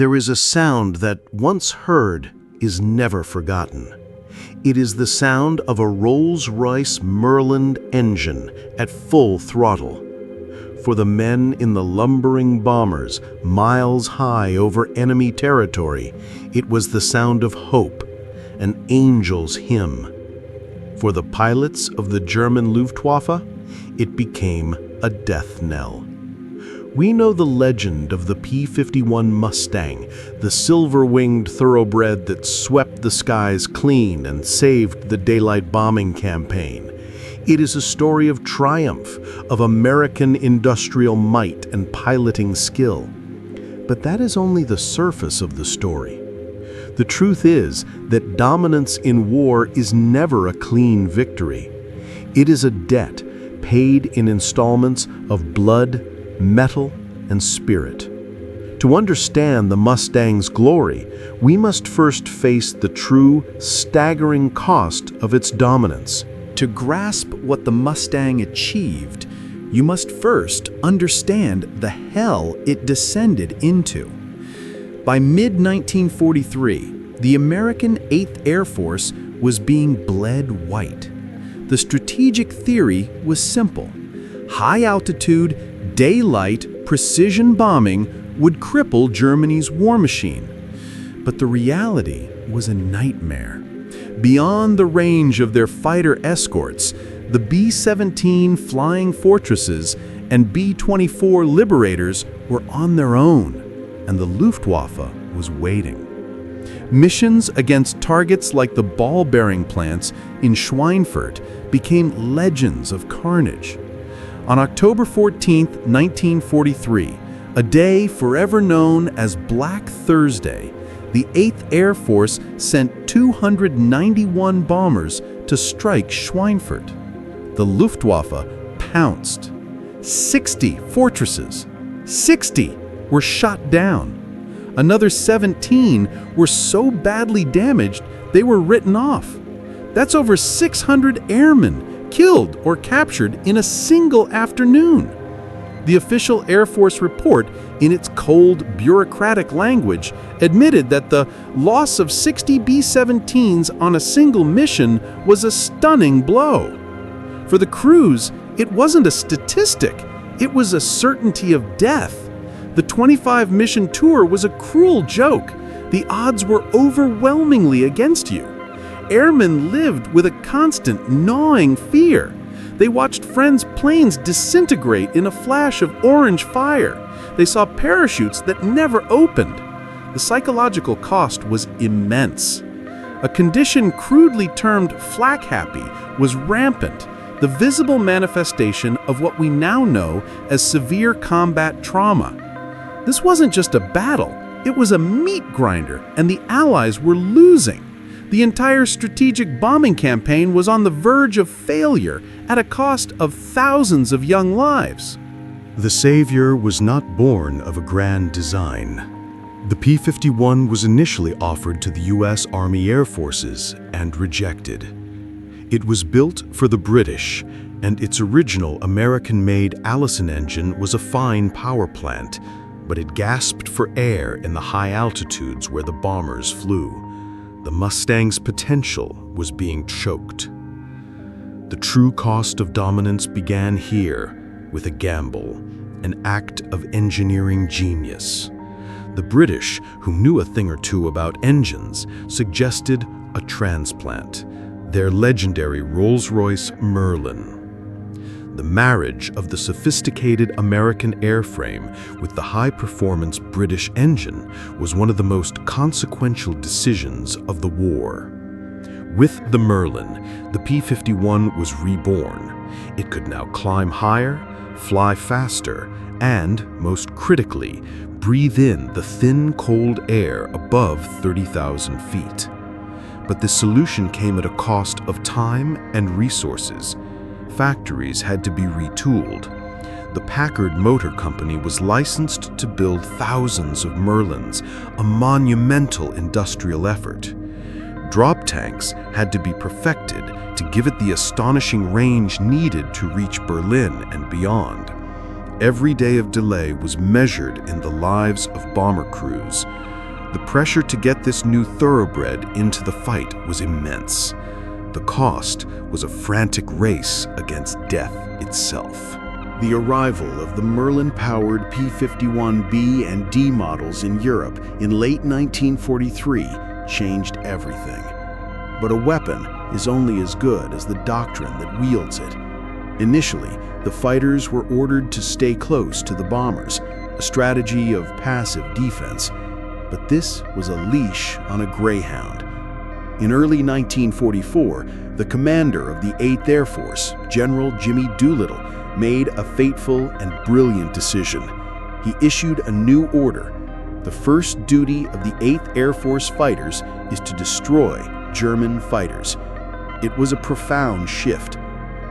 There is a sound that, once heard, is never forgotten. It is the sound of a Rolls-Royce Merlin engine at full throttle. For the men in the lumbering bombers, miles high over enemy territory, it was the sound of hope, an angel's hymn. For the pilots of the German Luftwaffe, it became a death knell. We know the legend of the P-51 Mustang, the silver-winged thoroughbred that swept the skies clean and saved the daylight bombing campaign. It is a story of triumph, of American industrial might and piloting skill. But that is only the surface of the story. The truth is that dominance in war is never a clean victory. It is a debt paid in installments of blood, metal, and spirit. To understand the Mustang's glory, we must first face the true, staggering cost of its dominance. To grasp what the Mustang achieved, you must first understand the hell it descended into. By mid-1943, the American 8th Air Force was being bled white. The strategic theory was simple. High-altitude, daylight, precision bombing would cripple Germany's war machine. But the reality was a nightmare. Beyond the range of their fighter escorts, the B-17 Flying Fortresses and B-24 Liberators were on their own, and the Luftwaffe was waiting. Missions against targets like the ball-bearing plants in Schweinfurt became legends of carnage. On October 14, 1943, a day forever known as Black Thursday, the 8th Air Force sent 291 bombers to strike Schweinfurt. The Luftwaffe pounced. 60 fortresses, 60 were shot down. Another 17 were so badly damaged they were written off. That's over 600 airmen killed or captured in a single afternoon. The official Air Force report, in its cold, bureaucratic language, admitted that the loss of 60 B-17s on a single mission was a stunning blow. For the crews, it wasn't a statistic, it was a certainty of death. The 25-mission tour was a cruel joke. The odds were overwhelmingly against you. Airmen lived with a constant, gnawing fear. They watched friends' planes disintegrate in a flash of orange fire. They saw parachutes that never opened. The psychological cost was immense. A condition crudely termed flak happy was rampant, the visible manifestation of what we now know as severe combat trauma. This wasn't just a battle, it was a meat grinder, and the Allies were losing. The entire strategic bombing campaign was on the verge of failure at a cost of thousands of young lives. The Savior was not born of a grand design. The P-51 was initially offered to the U.S. Army Air Forces and rejected. It was built for the British, and its original American-made Allison engine was a fine power plant, but it gasped for air in the high altitudes where the bombers flew. The Mustang's potential was being choked. The true cost of dominance began here with a gamble, an act of engineering genius. The British, who knew a thing or two about engines, suggested a transplant, their legendary Rolls-Royce Merlin. The marriage of the sophisticated American airframe with the high-performance British engine was one of the most consequential decisions of the war. With the Merlin, the P-51 was reborn. It could now climb higher, fly faster, and, most critically, breathe in the thin, cold air above 30,000 feet. But this solution came at a cost of time and resources. Factories had to be retooled. The Packard Motor Company was licensed to build thousands of Merlins, a monumental industrial effort. Drop tanks had to be perfected to give it the astonishing range needed to reach Berlin and beyond. Every day of delay was measured in the lives of bomber crews. The pressure to get this new thoroughbred into the fight was immense. The cost was a frantic race against death itself. The arrival of the Merlin-powered P-51B and D models in Europe in late 1943 changed everything. But a weapon is only as good as the doctrine that wields it. Initially, the fighters were ordered to stay close to the bombers, a strategy of passive defense. But this was a leash on a greyhound. In early 1944, the commander of the 8th Air Force, General Jimmy Doolittle, made a fateful and brilliant decision. He issued a new order. The first duty of the 8th Air Force fighters is to destroy German fighters. It was a profound shift.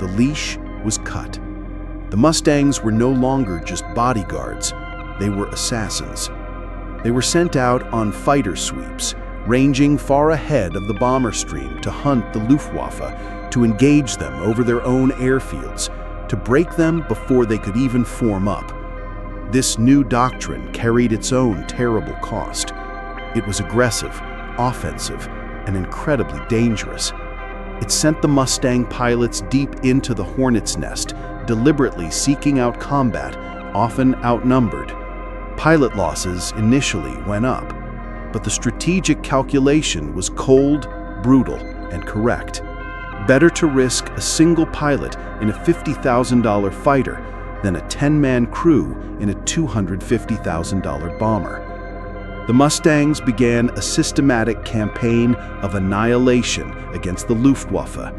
The leash was cut. The Mustangs were no longer just bodyguards. They were assassins. They were sent out on fighter sweeps, ranging far ahead of the bomber stream to hunt the Luftwaffe, to engage them over their own airfields, to break them before they could even form up. This new doctrine carried its own terrible cost. It was aggressive, offensive, and incredibly dangerous. It sent the Mustang pilots deep into the hornet's nest, deliberately seeking out combat, often outnumbered. Pilot losses initially went up, but the strategic calculation was cold, brutal, and correct. Better to risk a single pilot in a $50,000 fighter than a 10-man crew in a $250,000 bomber. The Mustangs began a systematic campaign of annihilation against the Luftwaffe.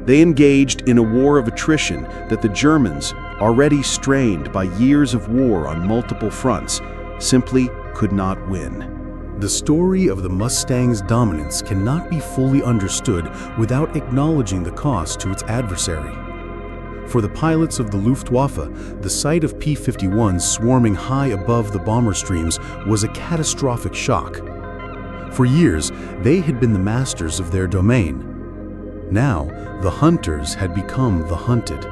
They engaged in a war of attrition that the Germans, already strained by years of war on multiple fronts, simply could not win. The story of the Mustang's dominance cannot be fully understood without acknowledging the cost to its adversary. For the pilots of the Luftwaffe, the sight of P-51s swarming high above the bomber streams was a catastrophic shock. For years, they had been the masters of their domain. Now, the hunters had become the hunted.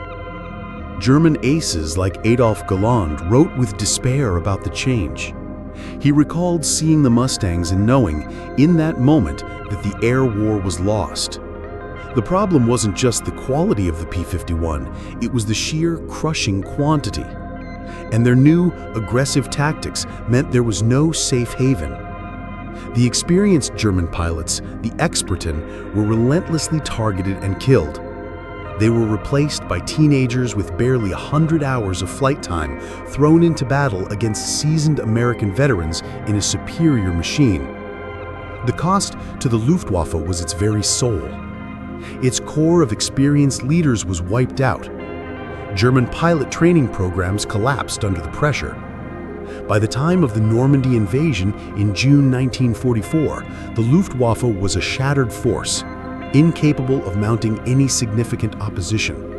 German aces like Adolf Galland wrote with despair about the change. He recalled seeing the Mustangs and knowing, in that moment, that the air war was lost. The problem wasn't just the quality of the P-51, it was the sheer crushing quantity. And their new, aggressive tactics meant there was no safe haven. The experienced German pilots, the Experten, were relentlessly targeted and killed. They were replaced by teenagers with barely 100 hours of flight time, thrown into battle against seasoned American veterans in a superior machine. The cost to the Luftwaffe was its very soul. Its core of experienced leaders was wiped out. German pilot training programs collapsed under the pressure. By the time of the Normandy invasion in June 1944, the Luftwaffe was a shattered force, incapable of mounting any significant opposition.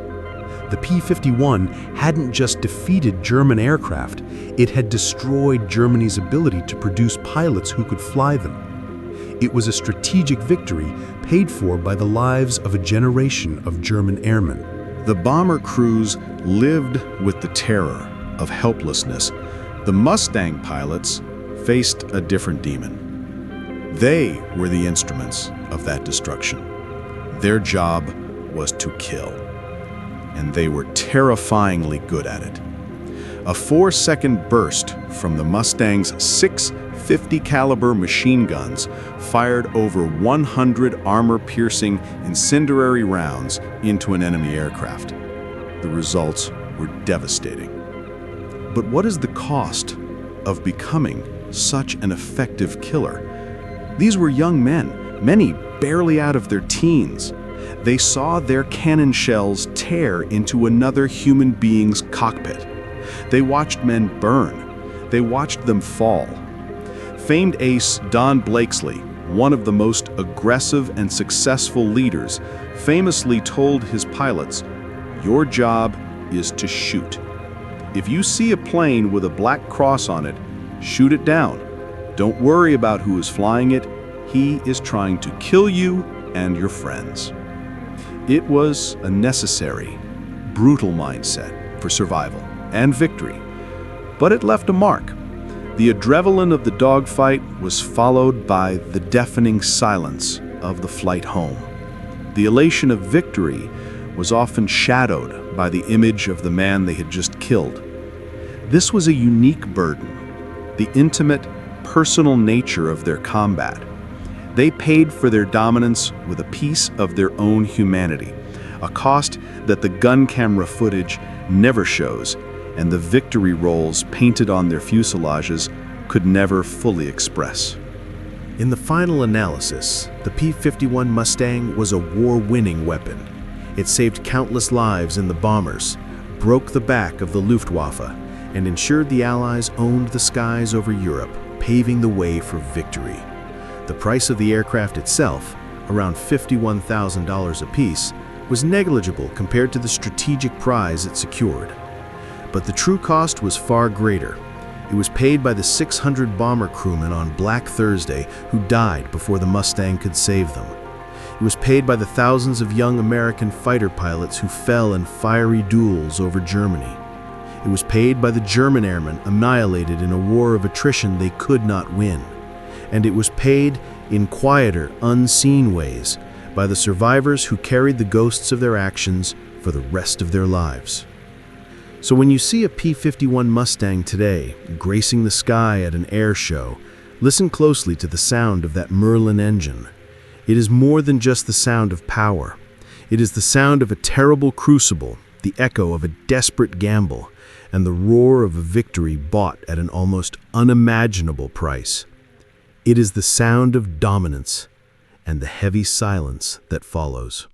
The P-51 hadn't just defeated German aircraft, it had destroyed Germany's ability to produce pilots who could fly them. It was a strategic victory paid for by the lives of a generation of German airmen. The bomber crews lived with the terror of helplessness. The Mustang pilots faced a different demon. They were the instruments of that destruction. Their job was to kill, and they were terrifyingly good at it. A 4-second burst from the Mustang's 6 50 caliber machine guns fired over 100 armor-piercing incendiary rounds into an enemy aircraft. The results were devastating. But what is the cost of becoming such an effective killer? These were young men, many barely out of their teens. They saw their cannon shells tear into another human being's cockpit. They watched men burn. They watched them fall. Famed ace Don Blakesley, one of the most aggressive and successful leaders, famously told his pilots, "Your job is to shoot. If you see a plane with a black cross on it, shoot it down. Don't worry about who is flying it. He is trying to kill you and your friends." It was a necessary, brutal mindset for survival and victory, but it left a mark. The adrenaline of the dogfight was followed by the deafening silence of the flight home. The elation of victory was often shadowed by the image of the man they had just killed. This was a unique burden, the intimate, personal nature of their combat. They paid for their dominance with a piece of their own humanity, a cost that the gun camera footage never shows, and the victory rolls painted on their fuselages could never fully express. In the final analysis, the P-51 Mustang was a war-winning weapon. It saved countless lives in the bombers, broke the back of the Luftwaffe, and ensured the Allies owned the skies over Europe, paving the way for victory. The price of the aircraft itself, around $51,000 apiece, was negligible compared to the strategic prize it secured. But the true cost was far greater. It was paid by the 600 bomber crewmen on Black Thursday who died before the Mustang could save them. It was paid by the thousands of young American fighter pilots who fell in fiery duels over Germany. It was paid by the German airmen annihilated in a war of attrition they could not win. And it was paid in quieter, unseen ways by the survivors who carried the ghosts of their actions for the rest of their lives. So when you see a P-51 Mustang today gracing the sky at an air show, listen closely to the sound of that Merlin engine. It is more than just the sound of power. It is the sound of a terrible crucible, the echo of a desperate gamble, and the roar of a victory bought at an almost unimaginable price. It is the sound of dominance and the heavy silence that follows.